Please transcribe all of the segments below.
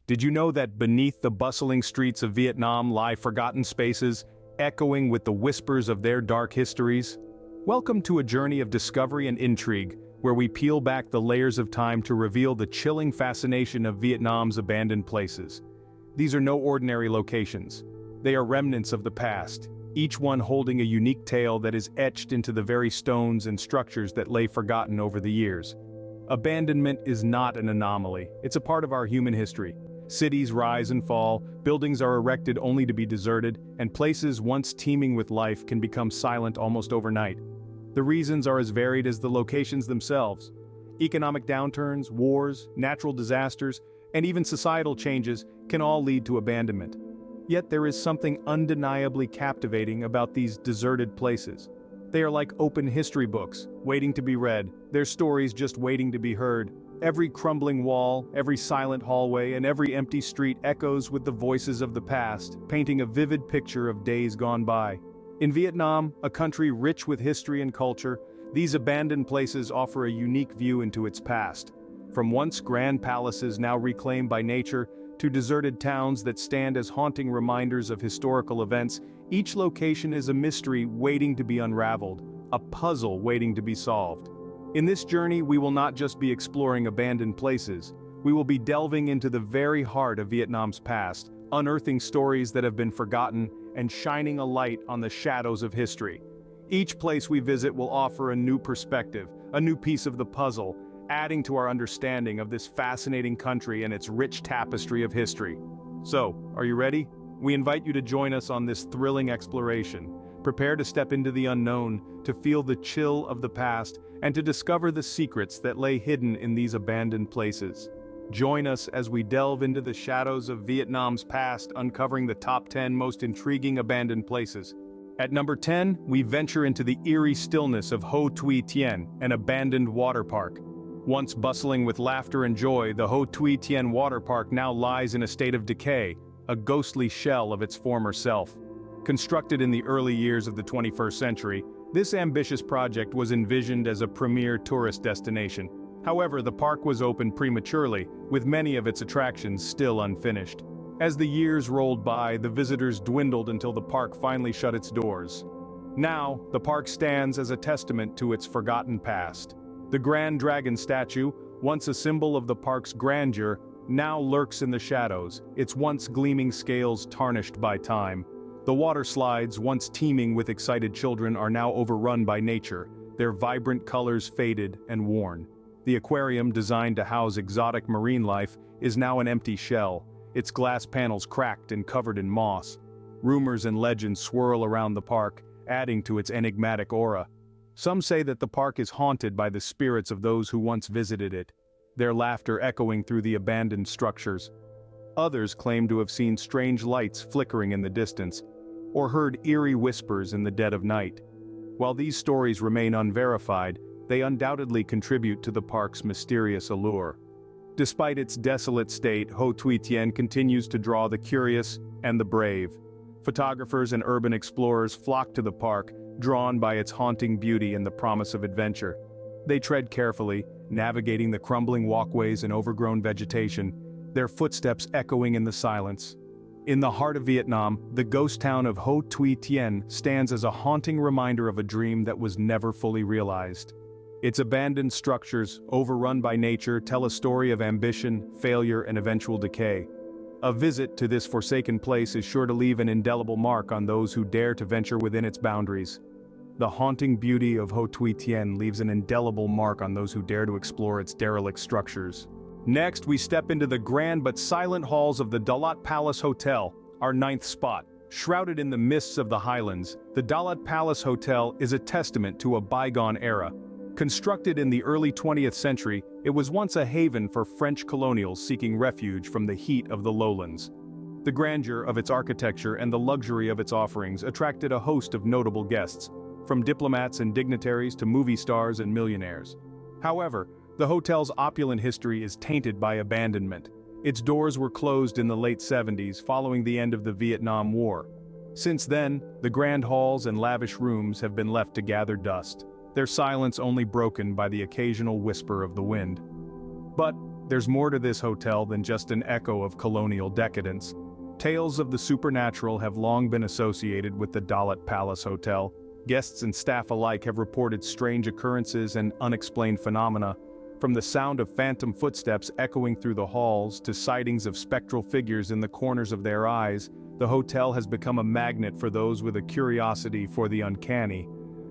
Did you know that beneath the bustling streets of Vietnam lie forgotten spaces, echoing with the whispers of their dark histories? Welcome to a journey of discovery and intrigue, where we peel back the layers of time to reveal the chilling fascination of Vietnam's abandoned places. These are no ordinary locations. They are remnants of the past, each one holding a unique tale that is etched into the very stones and structures that lay forgotten over the years. Abandonment is not an anomaly, it's a part of our human history. Cities rise and fall, buildings are erected only to be deserted, and places once teeming with life can become silent almost overnight. The reasons are as varied as the locations themselves. Economic downturns, wars, natural disasters, and even societal changes can all lead to abandonment. Yet there is something undeniably captivating about these deserted places. They are like open history books, waiting to be read, their stories just waiting to be heard. Every crumbling wall, every silent hallway, and every empty street echoes with the voices of the past, painting a vivid picture of days gone by. In Vietnam, a country rich with history and culture, these abandoned places offer a unique view into its past. From once grand palaces now reclaimed by nature, to deserted towns that stand as haunting reminders of historical events, each location is a mystery waiting to be unraveled, a puzzle waiting to be solved. In this journey, we will not just be exploring abandoned places, we will be delving into the very heart of Vietnam's past, unearthing stories that have been forgotten, and shining a light on the shadows of history. Each place we visit will offer a new perspective, a new piece of the puzzle, adding to our understanding of this fascinating country and its rich tapestry of history. So, are you ready? We invite you to join us on this thrilling exploration. Prepare to step into the unknown, to feel the chill of the past, and to discover the secrets that lay hidden in these abandoned places. Join us as we delve into the shadows of Vietnam's past, uncovering the top 10 most intriguing abandoned places. At number 10, we venture into the eerie stillness of Ho Thuy Tien, an abandoned water park. Once bustling with laughter and joy, the Ho Thuy Tien water park now lies in a state of decay, a ghostly shell of its former self. Constructed in the early years of the 21st century, this ambitious project was envisioned as a premier tourist destination. However, the park was opened prematurely, with many of its attractions still unfinished. As the years rolled by, the visitors dwindled until the park finally shut its doors. Now, the park stands as a testament to its forgotten past. The Grand Dragon statue, once a symbol of the park's grandeur, now lurks in the shadows, its once gleaming scales tarnished by time. The water slides, once teeming with excited children, are now overrun by nature, their vibrant colors faded and worn. The aquarium, designed to house exotic marine life, is now an empty shell, its glass panels cracked and covered in moss. Rumors and legends swirl around the park, adding to its enigmatic aura. Some say that the park is haunted by the spirits of those who once visited it, their laughter echoing through the abandoned structures. Others claim to have seen strange lights flickering in the distance, or heard eerie whispers in the dead of night. While these stories remain unverified, they undoubtedly contribute to the park's mysterious allure. Despite its desolate state, Ho Thuy Tien continues to draw the curious and the brave. Photographers and urban explorers flock to the park, drawn by its haunting beauty and the promise of adventure. They tread carefully, navigating the crumbling walkways and overgrown vegetation, their footsteps echoing in the silence. In the heart of Vietnam, the ghost town of Ho Thuy Tien stands as a haunting reminder of a dream that was never fully realized. Its abandoned structures, overrun by nature, tell a story of ambition, failure, and eventual decay. A visit to this forsaken place is sure to leave an indelible mark on those who dare to venture within its boundaries. The haunting beauty of Ho Thuy Tien leaves an indelible mark on those who dare to explore its derelict structures. Next, we step into the grand but silent halls of the Dalat Palace Hotel, our ninth spot. Shrouded in the mists of the highlands, the Dalat Palace Hotel is a testament to a bygone era. Constructed in the early 20th century, it was once a haven for French colonials seeking refuge from the heat of the lowlands. The grandeur of its architecture and the luxury of its offerings attracted a host of notable guests, from diplomats and dignitaries to movie stars and millionaires. However, the hotel's opulent history is tainted by abandonment. Its doors were closed in the late 70s following the end of the Vietnam War. Since then, the grand halls and lavish rooms have been left to gather dust, their silence only broken by the occasional whisper of the wind. But there's more to this hotel than just an echo of colonial decadence. Tales of the supernatural have long been associated with the Dalat Palace Hotel. Guests and staff alike have reported strange occurrences and unexplained phenomena, from the sound of phantom footsteps echoing through the halls to sightings of spectral figures in the corners of their eyes. The hotel has become a magnet for those with a curiosity for the uncanny.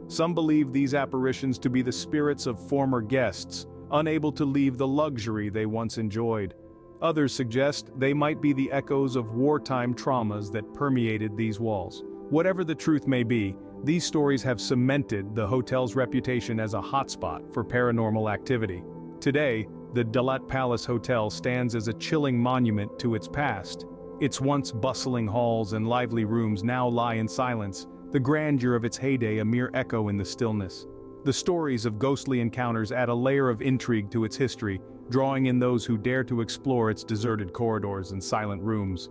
Some believe these apparitions to be the spirits of former guests, unable to leave the luxury they once enjoyed. Others suggest they might be the echoes of wartime traumas that permeated these walls. Whatever the truth may be, these stories have cemented the hotel's reputation as a hotspot for paranormal activity. Today, the Dalat Palace Hotel stands as a chilling monument to its past. Its once bustling halls and lively rooms now lie in silence, the grandeur of its heyday a mere echo in the stillness. The stories of ghostly encounters add a layer of intrigue to its history, drawing in those who dare to explore its deserted corridors and silent rooms.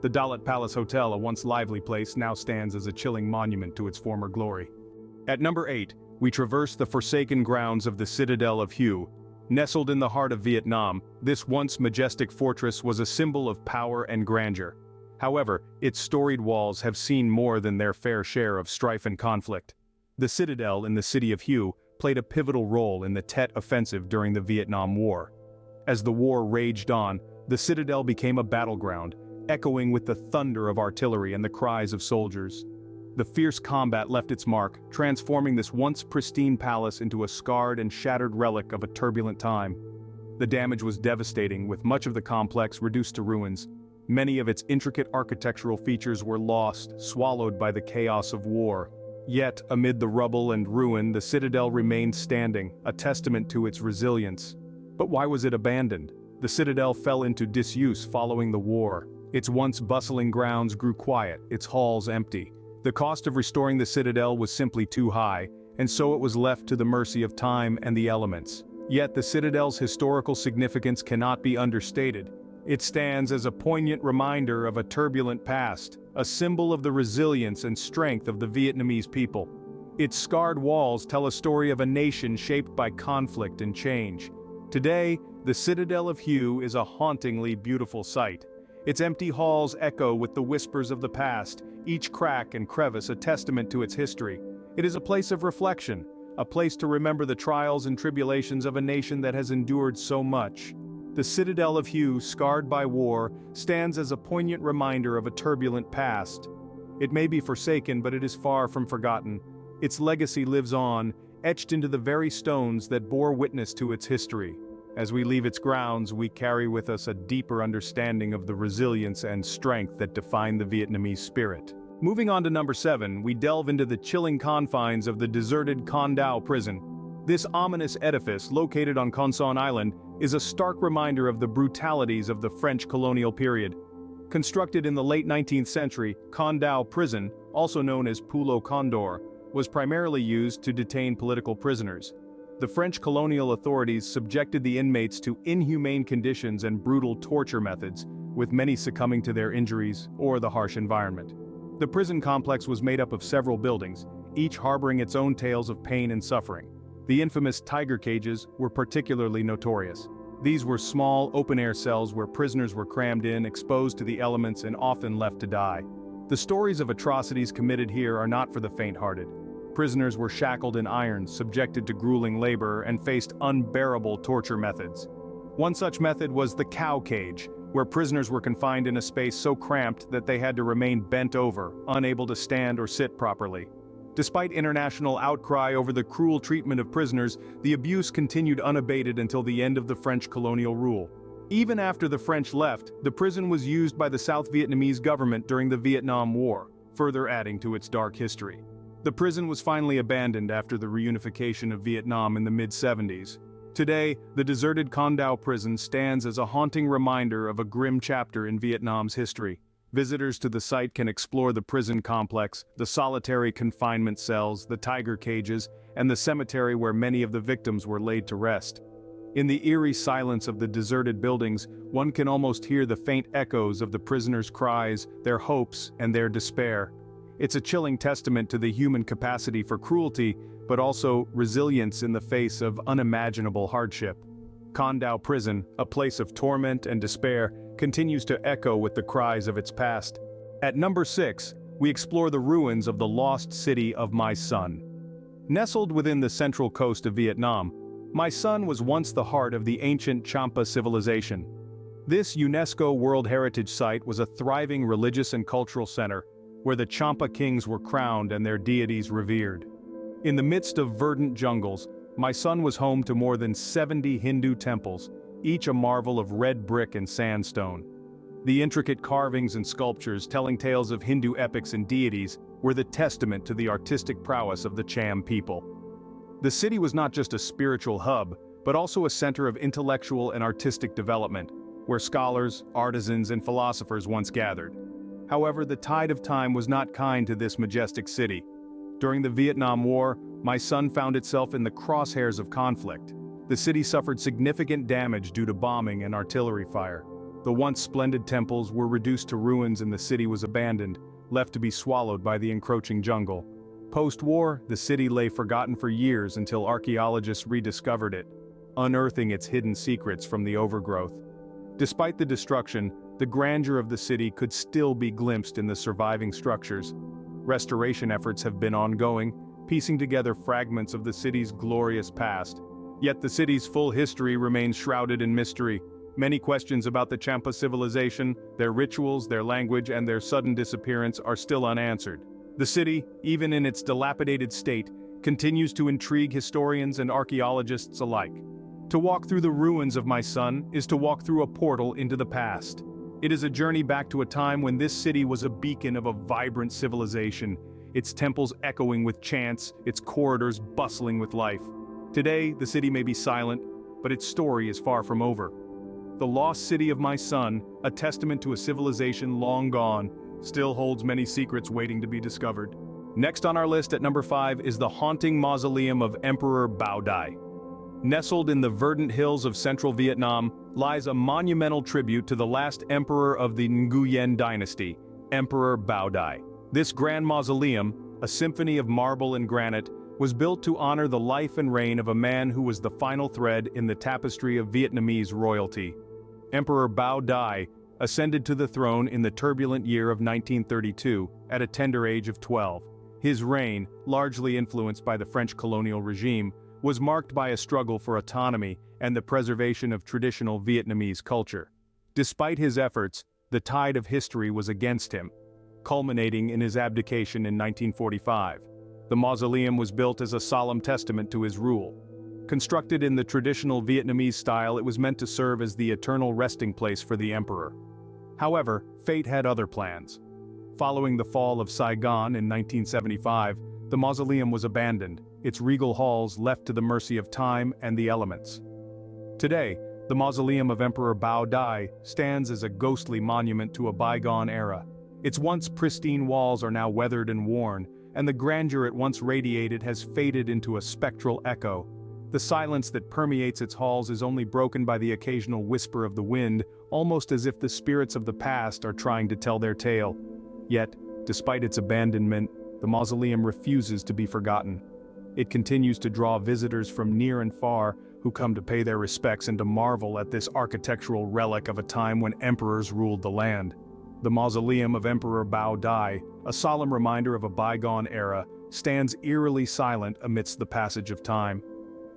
The Dalat Palace Hotel, a once lively place, now stands as a chilling monument to its former glory. At number 8, we traverse the forsaken grounds of the Citadel of Hue. Nestled in the heart of Vietnam, this once majestic fortress was a symbol of power and grandeur. However, its storied walls have seen more than their fair share of strife and conflict. The Citadel in the city of Hue played a pivotal role in the Tet Offensive during the Vietnam War. As the war raged on, the Citadel became a battleground, echoing with the thunder of artillery and the cries of soldiers. The fierce combat left its mark, transforming this once pristine palace into a scarred and shattered relic of a turbulent time. The damage was devastating, with much of the complex reduced to ruins. Many of its intricate architectural features were lost, swallowed by the chaos of war. Yet, amid the rubble and ruin, the Citadel remained standing, a testament to its resilience. But why was it abandoned? The Citadel fell into disuse following the war. Its once bustling grounds grew quiet, its halls empty. The cost of restoring the Citadel was simply too high, and so it was left to the mercy of time and the elements. Yet the Citadel's historical significance cannot be understated. It stands as a poignant reminder of a turbulent past, a symbol of the resilience and strength of the Vietnamese people. Its scarred walls tell a story of a nation shaped by conflict and change. Today, the Citadel of Hue is a hauntingly beautiful sight. Its empty halls echo with the whispers of the past, each crack and crevice a testament to its history. It is a place of reflection, a place to remember the trials and tribulations of a nation that has endured so much. The Citadel of Hue, scarred by war, stands as a poignant reminder of a turbulent past. It may be forsaken, but it is far from forgotten. Its legacy lives on, etched into the very stones that bore witness to its history. As we leave its grounds, we carry with us a deeper understanding of the resilience and strength that define the Vietnamese spirit. Moving on to number 7, we delve into the chilling confines of the Deserted Con Dao Prison. This ominous edifice, located on Con Son Island, is a stark reminder of the brutalities of the French colonial period. Constructed in the late 19th century, Con Dao Prison, also known as Pulo Condor, was primarily used to detain political prisoners. The French colonial authorities subjected the inmates to inhumane conditions and brutal torture methods, with many succumbing to their injuries or the harsh environment. The prison complex was made up of several buildings, each harboring its own tales of pain and suffering. The infamous tiger cages were particularly notorious. These were small, open-air cells where prisoners were crammed in, exposed to the elements, and often left to die. The stories of atrocities committed here are not for the faint-hearted. Prisoners were shackled in irons, subjected to grueling labor, and faced unbearable torture methods. One such method was the cow cage, where prisoners were confined in a space so cramped that they had to remain bent over, unable to stand or sit properly. Despite international outcry over the cruel treatment of prisoners, the abuse continued unabated until the end of the French colonial rule. Even after the French left, the prison was used by the South Vietnamese government during the Vietnam War, further adding to its dark history. The prison was finally abandoned after the reunification of Vietnam in the mid-70s. Today, the Deserted Con Dao Prison stands as a haunting reminder of a grim chapter in Vietnam's history. Visitors to the site can explore the prison complex, the solitary confinement cells, the tiger cages, and the cemetery where many of the victims were laid to rest. In the eerie silence of the deserted buildings, one can almost hear the faint echoes of the prisoners' cries, their hopes, and their despair. It's a chilling testament to the human capacity for cruelty, but also resilience in the face of unimaginable hardship. Con Dao Prison, a place of torment and despair, continues to echo with the cries of its past. At number 6, we explore the ruins of the lost city of My Son. Nestled within the central coast of Vietnam, My Son was once the heart of the ancient Champa civilization. This UNESCO World Heritage Site was a thriving religious and cultural center, where the Champa kings were crowned and their deities revered. In the midst of verdant jungles, My Son was home to more than 70 Hindu temples, each a marvel of red brick and sandstone. The intricate carvings and sculptures telling tales of Hindu epics and deities were the testament to the artistic prowess of the Cham people. The city was not just a spiritual hub, but also a center of intellectual and artistic development, where scholars, artisans, and philosophers once gathered. However, the tide of time was not kind to this majestic city. During the Vietnam War, My Son found itself in the crosshairs of conflict. The city suffered significant damage due to bombing and artillery fire. The once splendid temples were reduced to ruins and the city was abandoned, left to be swallowed by the encroaching jungle. Post-war, the city lay forgotten for years until archaeologists rediscovered it, unearthing its hidden secrets from the overgrowth. Despite the destruction, the grandeur of the city could still be glimpsed in the surviving structures. Restoration efforts have been ongoing, piecing together fragments of the city's glorious past. Yet the city's full history remains shrouded in mystery. Many questions about the Champa civilization, their rituals, their language, and their sudden disappearance are still unanswered. The city, even in its dilapidated state, continues to intrigue historians and archaeologists alike. To walk through the ruins of My Son is to walk through a portal into the past. It is a journey back to a time when this city was a beacon of a vibrant civilization, its temples echoing with chants, its corridors bustling with life. Today, the city may be silent, but its story is far from over. The lost city of My Son, a testament to a civilization long gone, still holds many secrets waiting to be discovered. Next on our list at number 5 is the haunting mausoleum of Emperor Bao Dai. Nestled in the verdant hills of central Vietnam lies a monumental tribute to the last emperor of the Nguyen dynasty, Emperor Bao Dai. This grand mausoleum, a symphony of marble and granite, was built to honor the life and reign of a man who was the final thread in the tapestry of Vietnamese royalty. Emperor Bao Dai ascended to the throne in the turbulent year of 1932 at a tender age of 12. His reign, largely influenced by the French colonial regime, was marked by a struggle for autonomy and the preservation of traditional Vietnamese culture. Despite his efforts, the tide of history was against him, culminating in his abdication in 1945. The mausoleum was built as a solemn testament to his rule. Constructed in the traditional Vietnamese style, it was meant to serve as the eternal resting place for the emperor. However, fate had other plans. Following the fall of Saigon in 1975, the mausoleum was abandoned, its regal halls left to the mercy of time and the elements. Today, the mausoleum of Emperor Bao Dai stands as a ghostly monument to a bygone era. Its once pristine walls are now weathered and worn, and the grandeur it once radiated has faded into a spectral echo. The silence that permeates its halls is only broken by the occasional whisper of the wind, almost as if the spirits of the past are trying to tell their tale. Yet, despite its abandonment, the mausoleum refuses to be forgotten. It continues to draw visitors from near and far who come to pay their respects and to marvel at this architectural relic of a time when emperors ruled the land. The mausoleum of Emperor Bao Dai, a solemn reminder of a bygone era, stands eerily silent amidst the passage of time.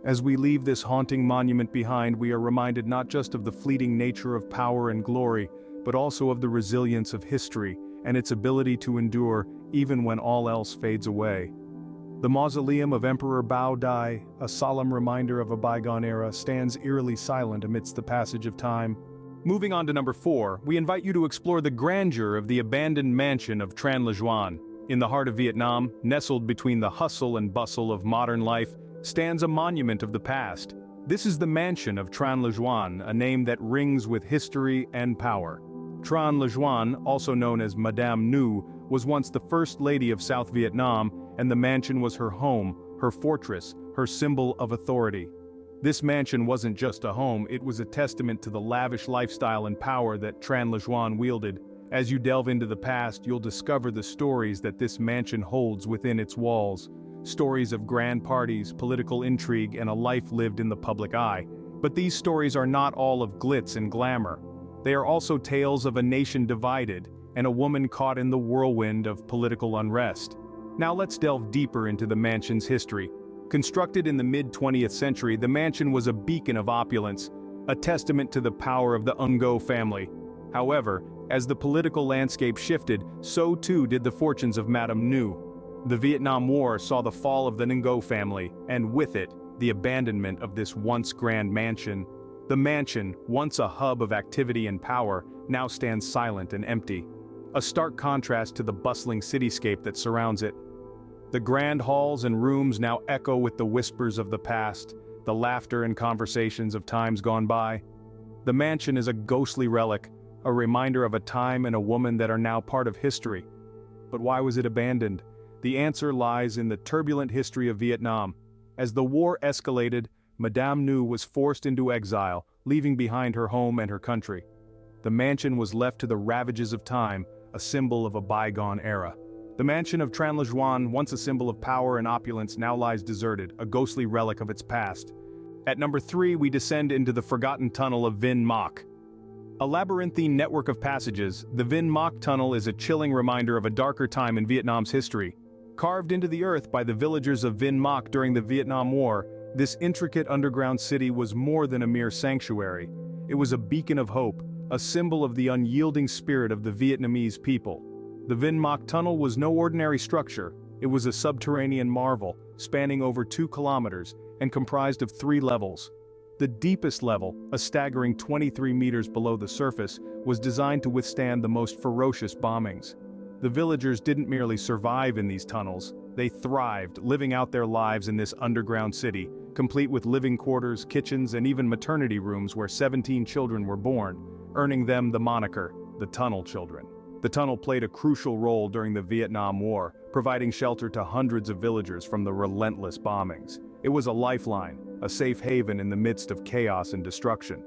As we leave this haunting monument behind, we are reminded not just of the fleeting nature of power and glory, but also of the resilience of history and its ability to endure even when all else fades away. The mausoleum of Emperor Bao Dai, a solemn reminder of a bygone era, stands eerily silent amidst the passage of time. Moving on to number 4, we invite you to explore the grandeur of the abandoned mansion of Tran. In the heart of Vietnam, nestled between the hustle and bustle of modern life, stands a monument of the past. This is the mansion of Tran, a name that rings with history and power. Tran, also known as Madame Nu, was once the first lady of South Vietnam, and the mansion was her home, her fortress, her symbol of authority. This mansion wasn't just a home, it was a testament to the lavish lifestyle and power that Tran wielded. As you delve into the past, you'll discover the stories that this mansion holds within its walls. Stories of grand parties, political intrigue, and a life lived in the public eye. But these stories are not all of glitz and glamour. They are also tales of a nation divided, and a woman caught in the whirlwind of political unrest. Now let's delve deeper into the mansion's history. Constructed in the mid-20th century, the mansion was a beacon of opulence, a testament to the power of the Ngo family. However, as the political landscape shifted, so too did the fortunes of Madame Nhu. The Vietnam War saw the fall of the Ngo family, and with it, the abandonment of this once grand mansion. The mansion, once a hub of activity and power, now stands silent and empty. A stark contrast to the bustling cityscape that surrounds it. The grand halls and rooms now echo with the whispers of the past, the laughter and conversations of times gone by. The mansion is a ghostly relic, a reminder of a time and a woman that are now part of history. But why was it abandoned? The answer lies in the turbulent history of Vietnam. As the war escalated, Madame Nhu was forced into exile, leaving behind her home and her country. The mansion was left to the ravages of time, a symbol of a bygone era. The mansion of Tran, Xuan, once a symbol of power and opulence, now lies deserted, a ghostly relic of its past. At number 3, we descend into the forgotten tunnel of Vinh Moc. A labyrinthine network of passages, the Vinh Moc tunnel is a chilling reminder of a darker time in Vietnam's history. Carved into the earth by the villagers of Vinh Moc during the Vietnam War, this intricate underground city was more than a mere sanctuary. It was a beacon of hope, a symbol of the unyielding spirit of the Vietnamese people. The Vinh Moc tunnel was no ordinary structure. It was a subterranean marvel, spanning over 2 kilometers, and comprised of 3 levels. The deepest level, a staggering 23 meters below the surface, was designed to withstand the most ferocious bombings. The villagers didn't merely survive in these tunnels, they thrived, living out their lives in this underground city, complete with living quarters, kitchens, and even maternity rooms where 17 children were born, earning them the moniker, the Tunnel Children. The tunnel played a crucial role during the Vietnam War, providing shelter to hundreds of villagers from the relentless bombings. It was a lifeline, a safe haven in the midst of chaos and destruction.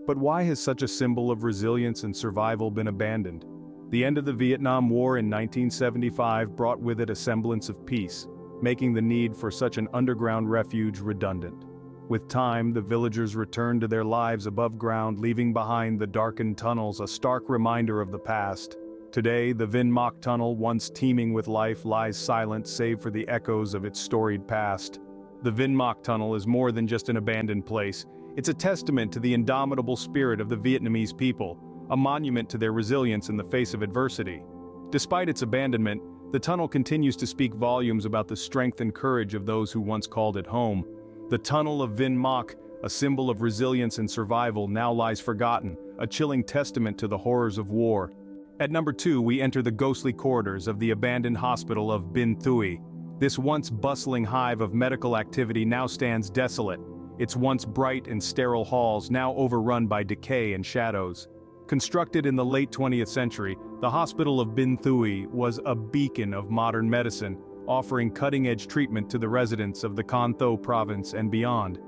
But why has such a symbol of resilience and survival been abandoned? The end of the Vietnam War in 1975 brought with it a semblance of peace, making the need for such an underground refuge redundant. With time, the villagers returned to their lives above ground, leaving behind the darkened tunnels, a stark reminder of the past. Today, the Vinh Moc tunnel, once teeming with life, lies silent save for the echoes of its storied past. The Vinh Moc tunnel is more than just an abandoned place. It's a testament to the indomitable spirit of the Vietnamese people, a monument to their resilience in the face of adversity. Despite its abandonment, the tunnel continues to speak volumes about the strength and courage of those who once called it home. The tunnel of Vinh Moc, a symbol of resilience and survival, now lies forgotten, a chilling testament to the horrors of war. At number 2, we enter the ghostly corridors of the abandoned hospital of Binh Thuy. This once bustling hive of medical activity now stands desolate, its once bright and sterile halls now overrun by decay and shadows. Constructed in the late 20th century, the hospital of Binh Thuy was a beacon of modern medicine, offering cutting-edge treatment to the residents of the Con Dao province and beyond.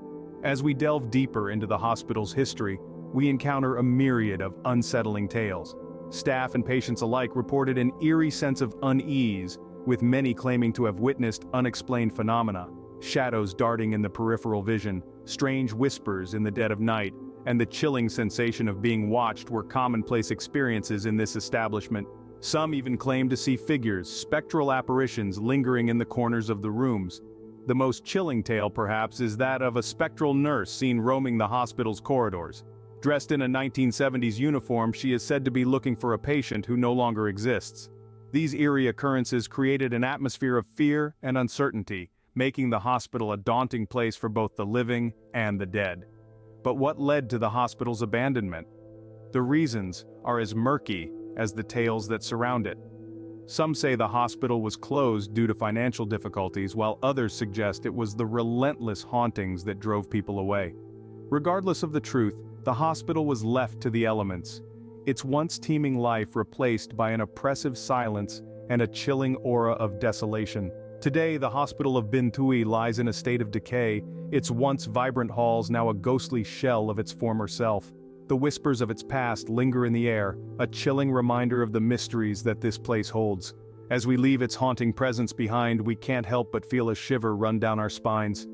As we delve deeper into the hospital's history, we encounter a myriad of unsettling tales. Staff and patients alike reported an eerie sense of unease, with many claiming to have witnessed unexplained phenomena, shadows darting in the peripheral vision, strange whispers in the dead of night, and the chilling sensation of being watched were commonplace experiences in this establishment. Some even claimed to see figures, spectral apparitions lingering in the corners of the rooms. The most chilling tale, perhaps, is that of a spectral nurse seen roaming the hospital's corridors. Dressed in a 1970s uniform, she is said to be looking for a patient who no longer exists. These eerie occurrences created an atmosphere of fear and uncertainty, making the hospital a daunting place for both the living and the dead. But what led to the hospital's abandonment? The reasons are as murky as the tales that surround it. Some say the hospital was closed due to financial difficulties, while others suggest it was the relentless hauntings that drove people away. Regardless of the truth, the hospital was left to the elements, its once teeming life replaced by an oppressive silence and a chilling aura of desolation. Today, the hospital of Binh Thuy lies in a state of decay, its once vibrant halls now a ghostly shell of its former self. The whispers of its past linger in the air, a chilling reminder of the mysteries that this place holds. As we leave its haunting presence behind, we can't help but feel a shiver run down our spines.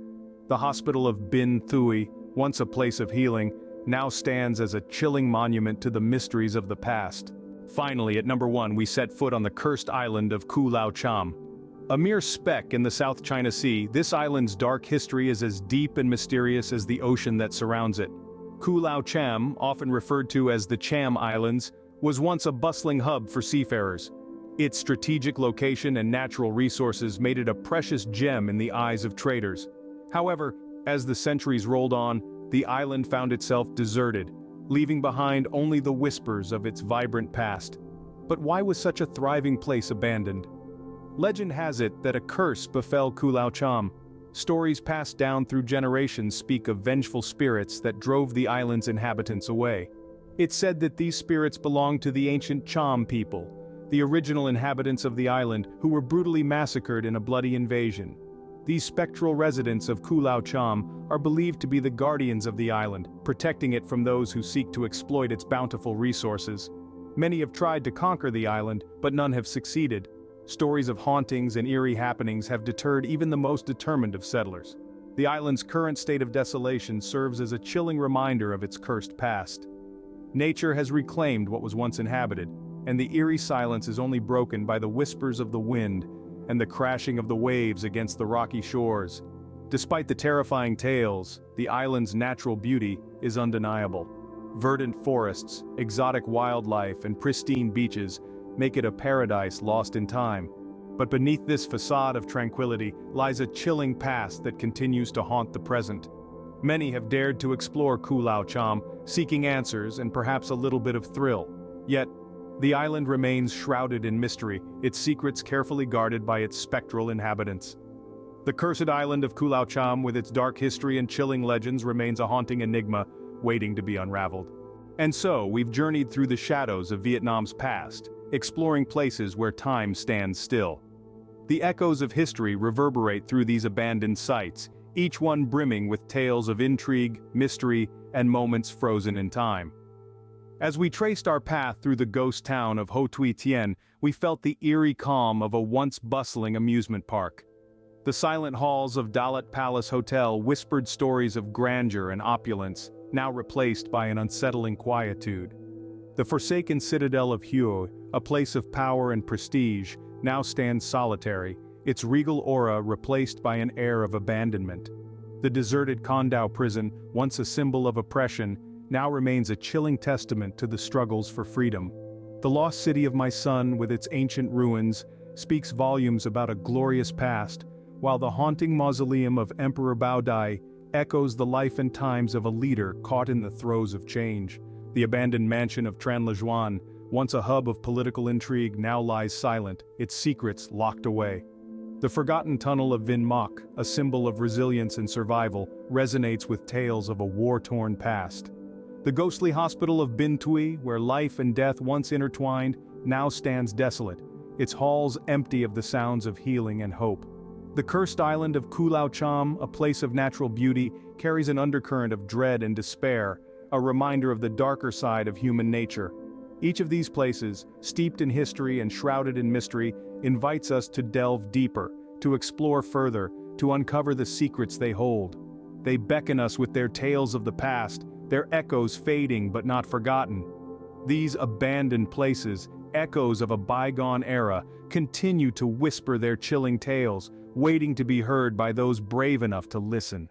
The hospital of Binh Thuy, once a place of healing, now stands as a chilling monument to the mysteries of the past. Finally, at number 1, we set foot on the cursed island of Ku Lao Cham. A mere speck in the South China Sea, this island's dark history is as deep and mysterious as the ocean that surrounds it. Ku Lao Cham, often referred to as the Cham Islands, was once a bustling hub for seafarers. Its strategic location and natural resources made it a precious gem in the eyes of traders. However, as the centuries rolled on, the island found itself deserted, leaving behind only the whispers of its vibrant past. But why was such a thriving place abandoned? Legend has it that a curse befell Ku Lao Cham. Stories passed down through generations speak of vengeful spirits that drove the island's inhabitants away. It's said that these spirits belonged to the ancient Cham people, the original inhabitants of the island who were brutally massacred in a bloody invasion. These spectral residents of Ku Lao Cham are believed to be the guardians of the island, protecting it from those who seek to exploit its bountiful resources. Many have tried to conquer the island, but none have succeeded. Stories of hauntings and eerie happenings have deterred even the most determined of settlers. The island's current state of desolation serves as a chilling reminder of its cursed past. Nature has reclaimed what was once inhabited, and the eerie silence is only broken by the whispers of the wind and the crashing of the waves against the rocky shores. Despite the terrifying tales, the island's natural beauty is undeniable. Verdant forests, exotic wildlife, and pristine beaches make it a paradise lost in time. But beneath this facade of tranquility lies a chilling past that continues to haunt the present. Many have dared to explore Ku Lao Cham, seeking answers and perhaps a little bit of thrill. Yet, the island remains shrouded in mystery, its secrets carefully guarded by its spectral inhabitants. The cursed island of Ku Lao Cham, with its dark history and chilling legends, remains a haunting enigma, waiting to be unraveled. And so, we've journeyed through the shadows of Vietnam's past, exploring places where time stands still. The echoes of history reverberate through these abandoned sites, each one brimming with tales of intrigue, mystery, and moments frozen in time. As we traced our path through the ghost town of Ho Thuy Tien, we felt the eerie calm of a once bustling amusement park. The silent halls of Dalat Palace Hotel whispered stories of grandeur and opulence, now replaced by an unsettling quietude. The Forsaken Citadel of Hue, a place of power and prestige, now stands solitary, its regal aura replaced by an air of abandonment. The Deserted Con Dao Prison, once a symbol of oppression, now remains a chilling testament to the struggles for freedom. The lost city of my son, with its ancient ruins, speaks volumes about a glorious past, while the haunting mausoleum of Emperor Baodai echoes the life and times of a leader caught in the throes of change. The abandoned mansion of Tran, Xuan, once a hub of political intrigue, now lies silent, its secrets locked away. The forgotten tunnel of Vinh, a symbol of resilience and survival, resonates with tales of a war-torn past. The ghostly hospital of Binh Thuy, where life and death once intertwined, now stands desolate, its halls empty of the sounds of healing and hope. The cursed island of Ku Lao Cham, a place of natural beauty, carries an undercurrent of dread and despair, a reminder of the darker side of human nature. Each of these places, steeped in history and shrouded in mystery, invites us to delve deeper, to explore further, to uncover the secrets they hold. They beckon us with their tales of the past, their echoes fading but not forgotten. These abandoned places, echoes of a bygone era, continue to whisper their chilling tales, waiting to be heard by those brave enough to listen.